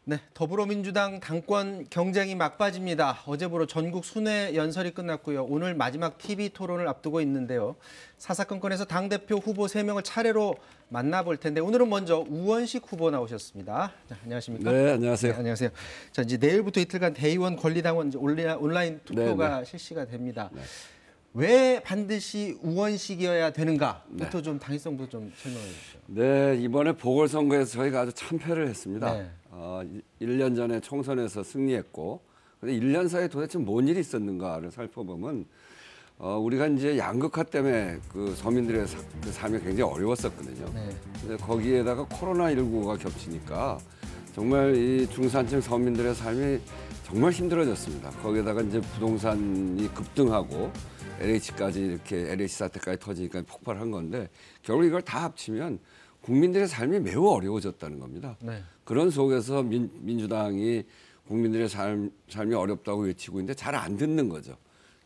네, 더불어민주당 당권 경쟁이 막바지입니다. 어제부로 전국 순회 연설이 끝났고요. 오늘 마지막 TV 토론을 앞두고 있는데요. 사사건건에서 당대표 후보 3명을 차례로 만나볼 텐데 오늘은 먼저 우원식 후보 나오셨습니다. 자, 안녕하십니까? 네, 안녕하세요. 네, 안녕하세요. 자, 이제 내일부터 이틀간 대의원 권리당원 온라인 투표가 실시가 됩니다. 네. 왜 반드시 우원식이어야 되는가부터 네. 좀 당위성부터 좀 설명해 주시죠. 네, 이번에 보궐선거에서 저희가 아주 참패를 했습니다. 네. 1년 전에 총선에서 승리했고, 근데 1년 사이에 도대체 뭔 일이 있었는가를 살펴보면 우리가 이제 양극화 때문에 그 서민들의 그 삶이 굉장히 어려웠었거든요. 네. 근데 거기에다가 코로나19가 겹치니까 정말 이 중산층 서민들의 삶이 정말 힘들어졌습니다. 거기에다가 이제 부동산이 급등하고 LH까지 이렇게 LH 사태까지 터지니까 폭발한 건데 결국 이걸 다 합치면 국민들의 삶이 매우 어려워졌다는 겁니다. 네. 그런 속에서 민주당이 국민들의 삶이 어렵다고 외치고 있는데 잘 안 듣는 거죠.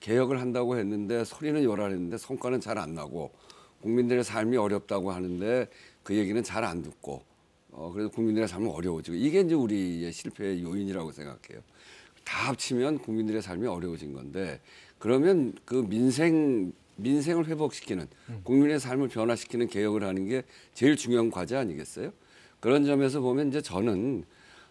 개혁을 한다고 했는데 소리는 요란했는데 성과는 잘 안 나고 국민들의 삶이 어렵다고 하는데 그 얘기는 잘 안 듣고 그래서 국민들의 삶은 어려워지고 이게 이제 우리의 실패의 요인이라고 생각해요. 다 합치면 국민들의 삶이 어려워진 건데 그러면 그 민생을 회복시키는 국민의 삶을 변화시키는 개혁을 하는 게 제일 중요한 과제 아니겠어요? 그런 점에서 보면 이제 저는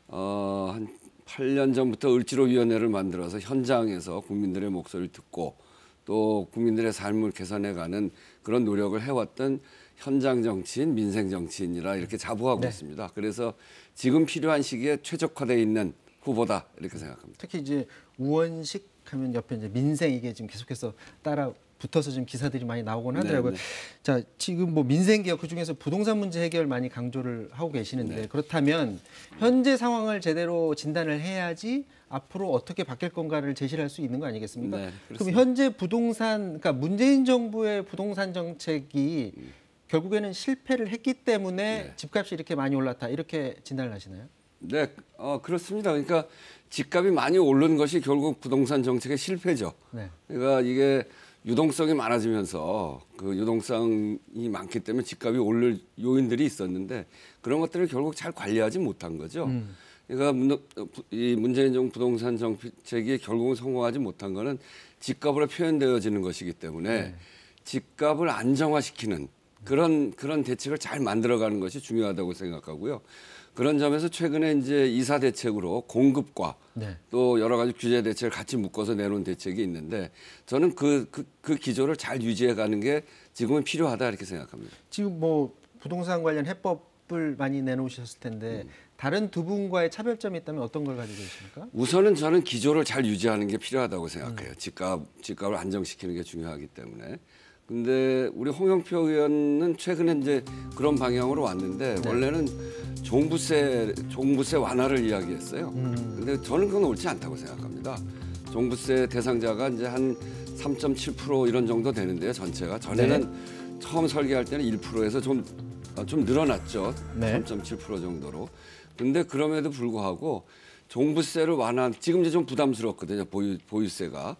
한 8년 전부터 을지로위원회를 만들어서 현장에서 국민들의 목소리를 듣고 또 국민들의 삶을 개선해가는 그런 노력을 해왔던 현장 정치인, 민생 정치인이라 이렇게 자부하고 있습니다. 그래서 지금 필요한 시기에 최적화되어 있는 후보다 이렇게 생각합니다. 특히 이제 우원식 하면 옆에 이제 민생 이게 지금 계속해서 따라 붙어서 지금 기사들이 많이 나오곤 하더라고요. 네. 자, 지금 뭐 민생 개혁 그중에서 부동산 문제 해결 많이 강조를 하고 계시는데 그렇다면 현재 상황을 제대로 진단을 해야지 앞으로 어떻게 바뀔 건가를 제시를 할 수 있는 거 아니겠습니까? 네, 그럼 현재 부동산 그러니까 문재인 정부의 부동산 정책이 결국에는 실패를 했기 때문에 집값이 이렇게 많이 올랐다. 이렇게 진단을 하시나요? 네, 그렇습니다. 그러니까 집값이 많이 오른 것이 결국 부동산 정책의 실패죠. 네. 그러니까 이게 유동성이 많아지면서 그 유동성이 많기 때문에 집값이 오를 요인들이 있었는데 그런 것들을 결국 잘 관리하지 못한 거죠. 그러니까 이 문재인 정부 부동산 정책이 결국은 성공하지 못한 거는 집값으로 표현되어지는 것이기 때문에 집값을 안정화시키는 그런 대책을 잘 만들어가는 것이 중요하다고 생각하고요. 그런 점에서 최근에 이제 이사 대책으로 공급과 또 여러 가지 규제 대책을 같이 묶어서 내놓은 대책이 있는데 저는 그 기조를 잘 유지해가는 게 지금은 필요하다 이렇게 생각합니다. 지금 뭐 부동산 관련 해법을 많이 내놓으셨을 텐데 다른 두 분과의 차별점이 있다면 어떤 걸 가지고 계십니까? 우선은 저는 기조를 잘 유지하는 게 필요하다고 생각해요. 집값을 안정시키는 게 중요하기 때문에. 근데 우리 홍영표 의원은 최근에 이제 그런 방향으로 왔는데 원래는 종부세 완화를 이야기했어요. 근데 저는 그건 옳지 않다고 생각합니다. 종부세 대상자가 이제 한 3.7% 이런 정도 되는데요. 전체가 전에는 처음 설계할 때는 1%에서 좀 늘어났죠. 3.7% 정도로. 근데 그럼에도 불구하고 종부세를 지금 이제 좀 부담스럽거든요. 보유세가.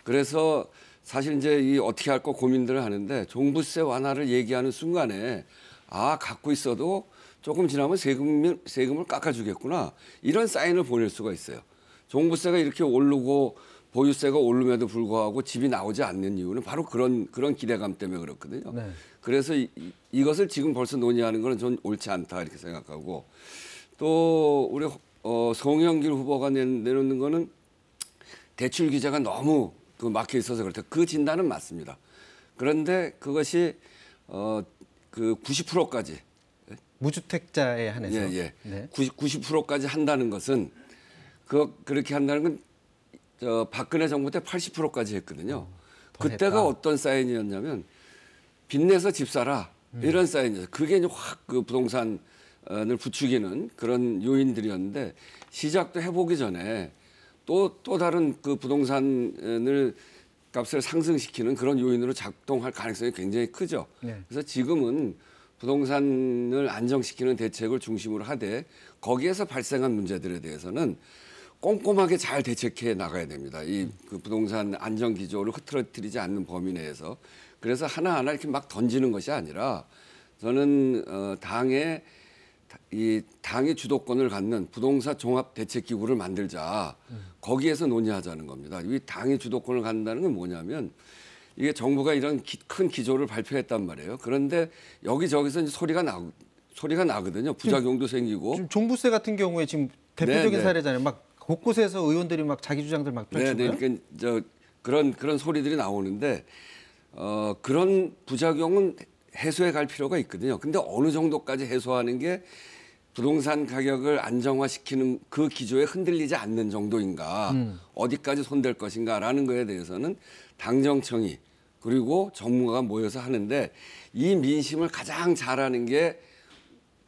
그래서 사실 이제 어떻게 할 거 고민들을 하는데 종부세 완화를 얘기하는 순간에 갖고 있어도 조금 지나면 세금을 깎아주겠구나 이런 사인을 보낼 수가 있어요. 종부세가 이렇게 오르고 보유세가 오름에도 불구하고 집이 나오지 않는 이유는 바로 그런 기대감 때문에 그렇거든요. 그래서 이것을 지금 벌써 논의하는 것은 전 옳지 않다 이렇게 생각하고 또 우리 송영길 후보가 내놓는 거는 대출 규제가 너무 막혀 있어서 그렇다. 그 진단은 맞습니다. 그런데 그것이 그 90%까지 무주택자에 한해서 90%까지 한다는 것은 그렇게 한다는 건 박근혜 정부 때 80%까지 했거든요. 그때가 했다. 어떤 사인이었냐면 빚내서 집 사라 이런 사인이었어요. 그게 이제 확 그 부동산을 부추기는 그런 요인들이었는데 시작도 해보기 전에 또 다른 그 부동산을 값을 상승시키는 그런 요인으로 작동할 가능성이 굉장히 크죠. 그래서 지금은 부동산을 안정시키는 대책을 중심으로 하되 거기에서 발생한 문제들에 대해서는 꼼꼼하게 잘 대책해 나가야 됩니다. 그 부동산 안정 기조를 흐트러뜨리지 않는 범위 내에서. 그래서 하나하나 이렇게 막 던지는 것이 아니라 저는 당의 이 당의 주도권을 갖는 부동산 종합 대책 기구를 만들자. 거기에서 논의하자는 겁니다. 이 당의 주도권을 갖는다는 건 뭐냐면 이게 정부가 이런 큰 기조를 발표했단 말이에요. 그런데 여기저기서 이제 소리가 나거든요. 부작용도 생기고. 지금 종부세 같은 경우에 지금 대표적인 네, 네. 사례잖아요. 막 곳곳에서 의원들이 막 자기 주장들 막 펼치고요. 네, 그러니까 그런 소리들이 나오는데 그런 부작용은 해소해 갈 필요가 있거든요. 근데 어느 정도까지 해소하는 게 부동산 가격을 안정화시키는 그 기조에 흔들리지 않는 정도인가, 어디까지 손댈 것인가라는 거에 대해서는 당정청이 그리고 정무가 모여서 하는데 이 민심을 가장 잘하는 게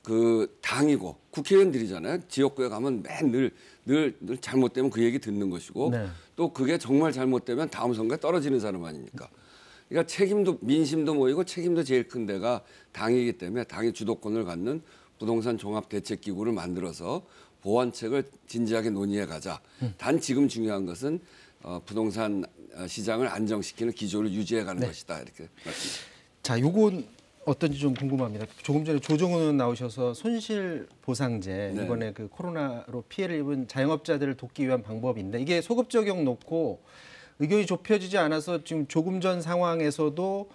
그 당이고 국회의원들이잖아요. 지역구에 가면 늘 잘못되면 그 얘기 듣는 것이고 네. 또 그게 정말 잘못되면 다음 선거에 떨어지는 사람 아닙니까? 그러니까 책임도 민심도 모이고 책임도 제일 큰 데가 당이기 때문에 당의 주도권을 갖는 부동산 종합 대책 기구를 만들어서 보완책을 진지하게 논의해 가자. 단 지금 중요한 것은 부동산 시장을 안정시키는 기조를 유지해 가는 네. 것이다. 이렇게 말씀드립니다. 자, 요건 어떤지 좀 궁금합니다. 조금 전에 조정훈 의원 나오셔서 손실 보상제 네. 이번에 그 코로나로 피해를 입은 자영업자들을 돕기 위한 방법인데 이게 소급 적용 놓고 의견이 좁혀지지 않아서 지금 조금 전 상황에서도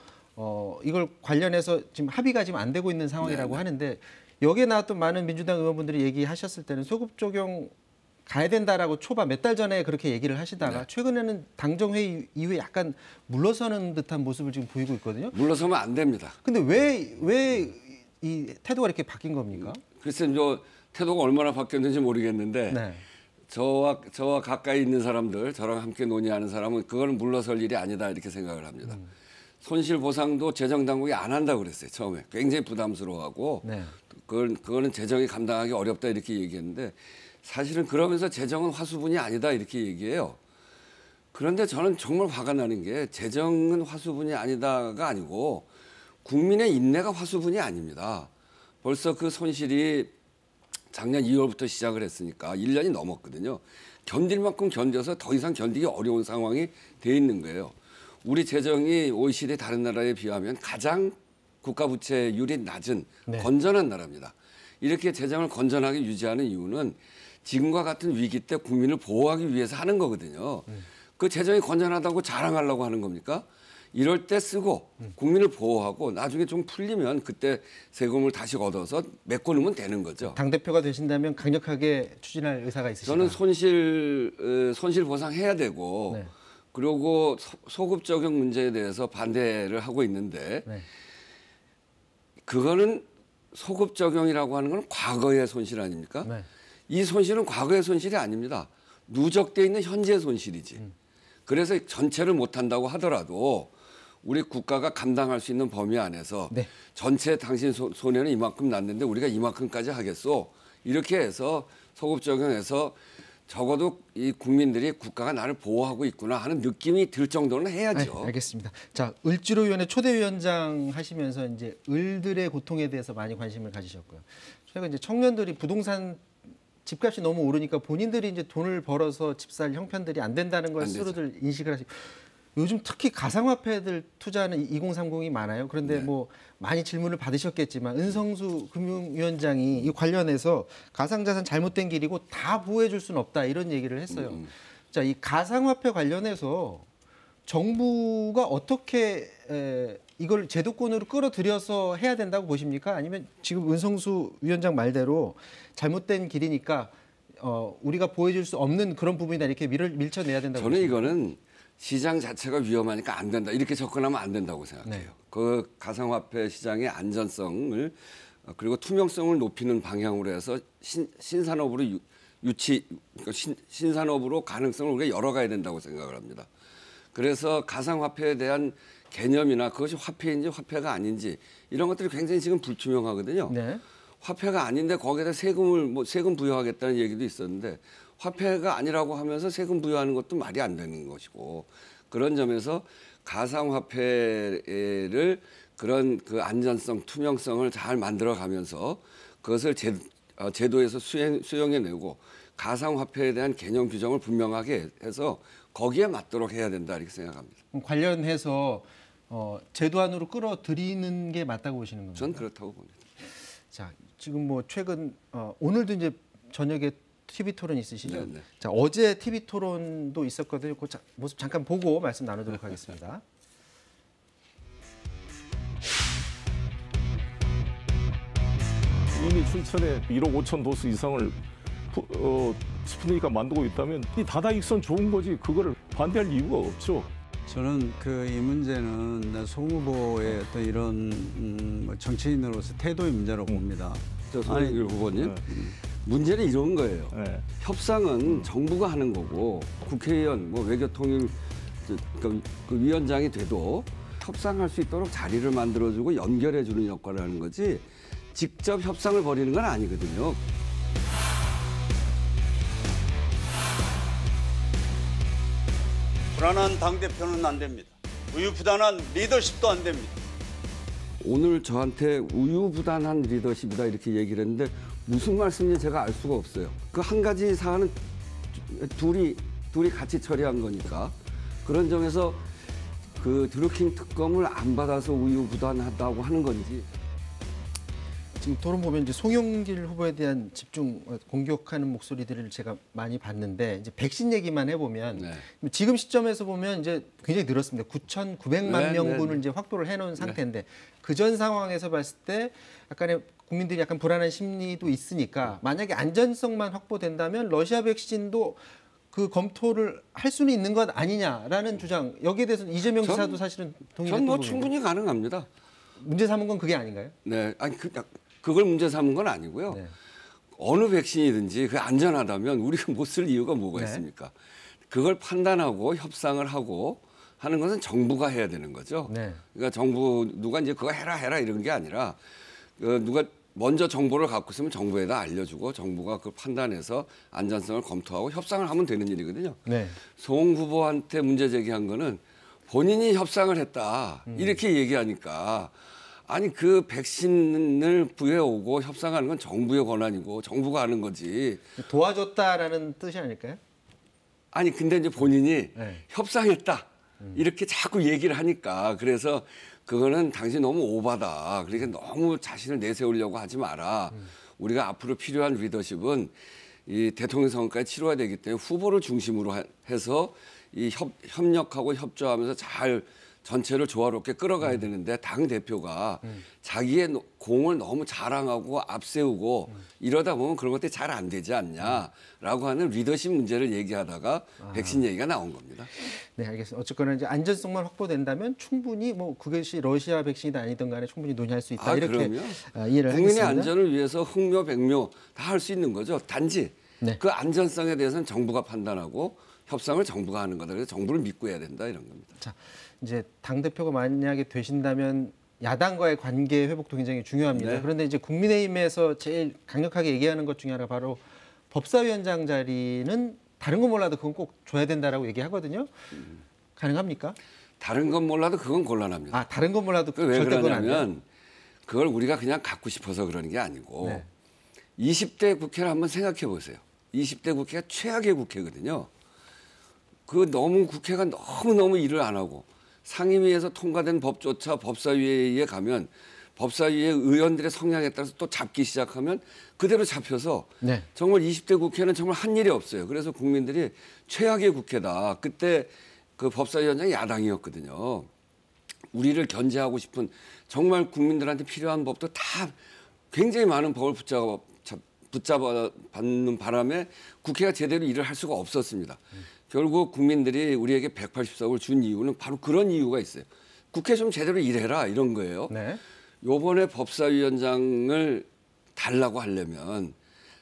이걸 관련해서 지금 합의가 지금 안 되고 있는 상황이라고 네. 하는데 여기에 나왔던 많은 민주당 의원분들이 얘기하셨을 때는 소급 적용 가야 된다라고 초반 몇 달 전에 그렇게 얘기를 하시다가 네. 최근에는 당정회의 이후에 약간 물러서는 듯한 모습을 지금 보이고 있거든요. 물러서면 안 됩니다. 근데 왜 이 태도가 이렇게 바뀐 겁니까? 글쎄, 태도가 얼마나 바뀌었는지 모르겠는데 네. 저와 가까이 있는 사람들, 저랑 함께 논의하는 사람은 그거는 물러설 일이 아니다 이렇게 생각을 합니다. 손실 보상도 재정 당국이 안 한다고 그랬어요. 처음에 굉장히 부담스러워하고 네. 그거는 재정이 감당하기 어렵다 이렇게 얘기했는데 사실은 그러면서 재정은 화수분이 아니다 이렇게 얘기해요. 그런데 저는 정말 화가 나는 게 재정은 화수분이 아니다가 아니고 국민의 인내가 화수분이 아닙니다. 벌써 그 손실이 작년 2월부터 시작을 했으니까 1년이 넘었거든요. 견딜 만큼 견뎌서 더 이상 견디기 어려운 상황이 돼 있는 거예요. 우리 재정이 OECD 다른 나라에 비하면 가장 국가 부채율이 낮은 네. 건전한 나라입니다. 이렇게 재정을 건전하게 유지하는 이유는 지금과 같은 위기 때 국민을 보호하기 위해서 하는 거거든요. 그 재정이 건전하다고 자랑하려고 하는 겁니까? 이럴 때 쓰고 국민을 보호하고 나중에 좀 풀리면 그때 세금을 다시 걷어서 메꿔놓으면 되는 거죠. 당대표가 되신다면 강력하게 추진할 의사가 있으시다. 저는 손실 보상해야 되고 네. 그리고 소급 적용 문제에 대해서 반대를 하고 있는데 네. 그거는 소급 적용이라고 하는 건 과거의 손실 아닙니까? 네. 이 손실은 과거의 손실이 아닙니다. 누적돼 있는 현재의 손실이지. 그래서 전체를 못한다고 하더라도 우리 국가가 감당할 수 있는 범위 안에서 네. 전체 당신 손해는 이만큼 났는데 우리가 이만큼까지 하겠소. 이렇게 해서 소급 적용해서 적어도 이 국민들이 국가가 나를 보호하고 있구나 하는 느낌이 들 정도는 해야죠. 네, 알겠습니다. 자, 을지로위원회 초대위원장 하시면서 이제 을들의 고통에 대해서 많이 관심을 가지셨고요. 최근 이제 청년들이 부동산 집값이 너무 오르니까 본인들이 이제 돈을 벌어서 집 살 형편들이 안 된다는 걸 안 되죠. 스스로들 인식을 하시고 요즘 특히 가상화폐들 투자하는 2030이 많아요. 그런데 네. 뭐 많이 질문을 받으셨겠지만 은성수 금융위원장이 이 관련해서 가상자산 잘못된 길이고 다 보호해 줄 수는 없다 이런 얘기를 했어요. 자, 이 가상화폐 관련해서 정부가 어떻게 이걸 제도권으로 끌어들여서 해야 된다고 보십니까? 아니면 지금 은성수 위원장 말대로 잘못된 길이니까 우리가 보여줄 수 없는 그런 부분이다 이렇게 밀쳐내야 된다고 저는 보십니까? 이거는 시장 자체가 위험하니까 안 된다. 이렇게 접근하면 안 된다고 생각해요. 네. 그 가상화폐 시장의 안전성을 그리고 투명성을 높이는 방향으로 해서 신산업으로 그러니까 신산업으로 가능성을 우리가 열어가야 된다고 생각을 합니다. 그래서 가상화폐에 대한 개념이나 그것이 화폐인지 화폐가 아닌지 이런 것들이 굉장히 지금 불투명하거든요. 네. 화폐가 아닌데 거기에다 세금 부여하겠다는 얘기도 있었는데 화폐가 아니라고 하면서 세금 부여하는 것도 말이 안 되는 것이고 그런 점에서 가상화폐를 그런 그 안전성, 투명성을 잘 만들어가면서 그것을 제도에서 수용해내고 가상화폐에 대한 개념 규정을 분명하게 해서 거기에 맞도록 해야 된다 이렇게 생각합니다. 관련해서 제도 안으로 끌어들이는 게 맞다고 보시는 겁니까? 전 그렇다고 봅니다. 자, 지금 뭐 최근 오늘도 이제 저녁에 TV 토론 있으시죠? 네네. 자, 어제 TV 토론도 있었거든요. 그 모습 잠깐 보고 말씀 나누도록 하겠습니다. 이미 춘천에 1억 5천 도수 이상을 스푸트니크가 만들고 있다면 이 다다익선 좋은 거지 그거를 반대할 이유가 없죠. 저는 이 문제는 송 후보의 어떤 이런 뭐 정치인으로서 태도의 문제라고 봅니다. 저 손흥민 후보님, 네. 문제는 이런 거예요. 네. 협상은 정부가 하는 거고 국회의원, 뭐 외교통일 그 위원장이 돼도 협상할 수 있도록 자리를 만들어주고 연결해주는 역할을 하는 거지 직접 협상을 벌이는 건 아니거든요. 불안한 당대표는 안 됩니다. 우유부단한 리더십도 안 됩니다. 오늘 저한테 우유부단한 리더십이다 이렇게 얘기를 했는데 무슨 말씀인지 제가 알 수가 없어요. 그 한 가지 사안은 둘이 같이 처리한 거니까 그런 점에서 그 드루킹 특검을 안 받아서 우유부단하다고 하는 건지. 지금 토론 보면 이제 송영길 후보에 대한 집중 공격하는 목소리들을 제가 많이 봤는데 이제 백신 얘기만 해보면 네. 지금 시점에서 보면 이제 굉장히 늘었습니다. 9,900만 명분을 이제 확보를 해놓은 상태인데 그 전 상황에서 봤을 때 약간의 국민들이 약간 불안한 심리도 있으니까 만약에 안전성만 확보된다면 러시아 백신도 그 검토를 할 수는 있는 것 아니냐라는 주장 여기에 대해서는 이재명 지사도 사실은 동의했던 전 부분인데 충분히 가능합니다. 문제 삼은 건 그게 아닌가요? 네, 아니 그걸 문제 삼은 건 아니고요. 네. 어느 백신이든지 그 안전하다면 우리가 못 쓸 이유가 뭐가 네. 있습니까? 그걸 판단하고 협상을 하고 하는 것은 정부가 해야 되는 거죠. 네. 그러니까 정부 누가 이제 그거 해라 이런 게 아니라 누가 먼저 정보를 갖고 있으면 정부에다 알려주고 정부가 그 판단해서 안전성을 검토하고 협상을 하면 되는 일이거든요. 네. 송 후보한테 문제 제기한 거는 본인이 협상을 했다 이렇게 얘기하니까 아니 그 백신을 부여오고 협상하는 건 정부의 권한이고 정부가 하는 거지. 도와줬다라는 뜻이 아닐까요? 아니 근데 이제 본인이 네. 협상했다 이렇게 자꾸 얘기를 하니까 그래서 그거는 당신 너무 오바다. 그러니까 너무 자신을 내세우려고 하지 마라. 우리가 앞으로 필요한 리더십은 이 대통령 선거까지 치러야 되기 때문에 후보를 중심으로 해서 이 협력하고 협조하면서 잘 전체를 조화롭게 끌어가야 되는데 당 대표가 자기의 공을 너무 자랑하고 앞세우고 이러다 보면 그런 것들이 잘 안 되지 않냐라고 하는 리더십 문제를 얘기하다가 백신 얘기가 나온 겁니다. 네, 알겠습니다. 어쨌거나 이제 안전성만 확보된다면 충분히 뭐 그것이 러시아 백신이든 아니든 간에 충분히 논의할 수 있다. 이렇게 그럼요. 이해를 국민의 하겠습니다. 안전을 위해서 흥묘, 백묘 다 할 수 있는 거죠. 단지 네. 그 안전성에 대해서는 정부가 판단하고 협상을 정부가 하는 거다. 그래서 정부를 믿고 해야 된다 이런 겁니다. 자, 이제 당 대표가 만약에 되신다면 야당과의 관계 회복도 굉장히 중요합니다. 네. 그런데 이제 국민의힘에서 제일 강력하게 얘기하는 것 중에 하나 바로 법사위원장 자리는 다른 건 몰라도 그건 꼭 줘야 된다라고 얘기하거든요. 가능합니까? 다른 건 몰라도 그건 곤란합니다. 아, 다른 건 몰라도 왜 절대 그건 안 돼요. 그러냐면 그걸 우리가 그냥 갖고 싶어서 그러는 게 아니고 네. 20대 국회를 한번 생각해 보세요. 20대 국회가 최악의 국회거든요. 그 너무 국회가 너무 일을 안 하고 상임위에서 통과된 법조차 법사위에 가면 법사위의 의원들의 성향에 따라서 또 잡기 시작하면 그대로 잡혀서 네. 정말 20대 국회는 정말 한 일이 없어요. 그래서 국민들이 최악의 국회다. 그때 그 법사위원장이 야당이었거든요. 우리를 견제하고 싶은 정말 국민들한테 필요한 법도 다 굉장히 많은 법을 붙잡아 받는 바람에 국회가 제대로 일을 할 수가 없었습니다. 결국 국민들이 우리에게 180석을 준 이유는 바로 그런 이유가 있어요. 국회 좀 제대로 일해라 이런 거예요. 네. 요번에 법사위원장을 달라고 하려면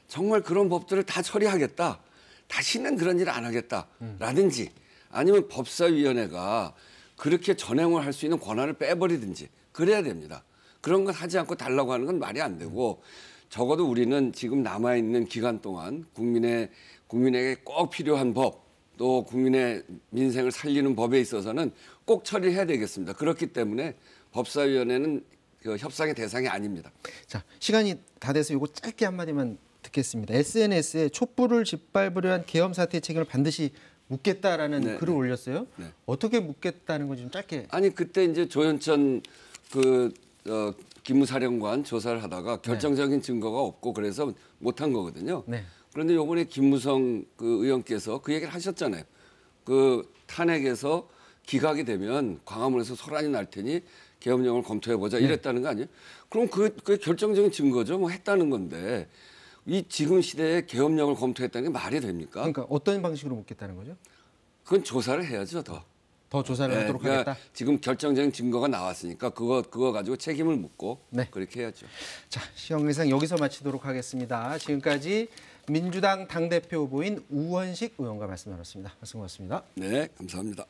정말 그런 법들을 다 처리하겠다. 다시는 그런 일 안 하겠다라든지 아니면 법사위원회가 그렇게 전행을 할 수 있는 권한을 빼버리든지 그래야 됩니다. 그런 것 하지 않고 달라고 하는 건 말이 안 되고 적어도 우리는 지금 남아있는 기간 동안 국민에게 꼭 필요한 법 또 국민의 민생을 살리는 법에 있어서는 꼭 처리해야 되겠습니다. 그렇기 때문에 법사위원회는 그 협상의 대상이 아닙니다. 자, 시간이 다 돼서 이거 짧게 한마디만 듣겠습니다. SNS에 촛불을 짓밟으려 한 계엄 사태의 책임을 반드시 묻겠다라는 네, 글을 네. 올렸어요. 네. 어떻게 묻겠다는 건지 좀 짧게. 아니 그때 이제 조현천 그 기무사령관 조사를 하다가 결정적인 증거가 없고 그래서 못한 거거든요. 네. 그런데 이번에 김무성 그 의원께서 그 얘기를 하셨잖아요. 그 탄핵에서 기각이 되면 광화문에서 소란이 날 테니 계엄령을 검토해보자 이랬다는 거 아니에요? 그럼 그게 결정적인 증거죠. 뭐 했다는 건데 이 지금 시대에 계엄령을 검토했다는 게 말이 됩니까? 그러니까 어떤 방식으로 묻겠다는 거죠? 그건 조사를 해야죠, 더. 더 조사를 하도록 그러니까 하겠다. 지금 결정적인 증거가 나왔으니까 그거 가지고 책임을 묻고 네. 그렇게 해야죠. 자, 시영의상 여기서 마치도록 하겠습니다. 지금까지 민주당 당대표 후보인 우원식 의원과 말씀 나눴습니다. 말씀 고맙습니다. 네, 감사합니다.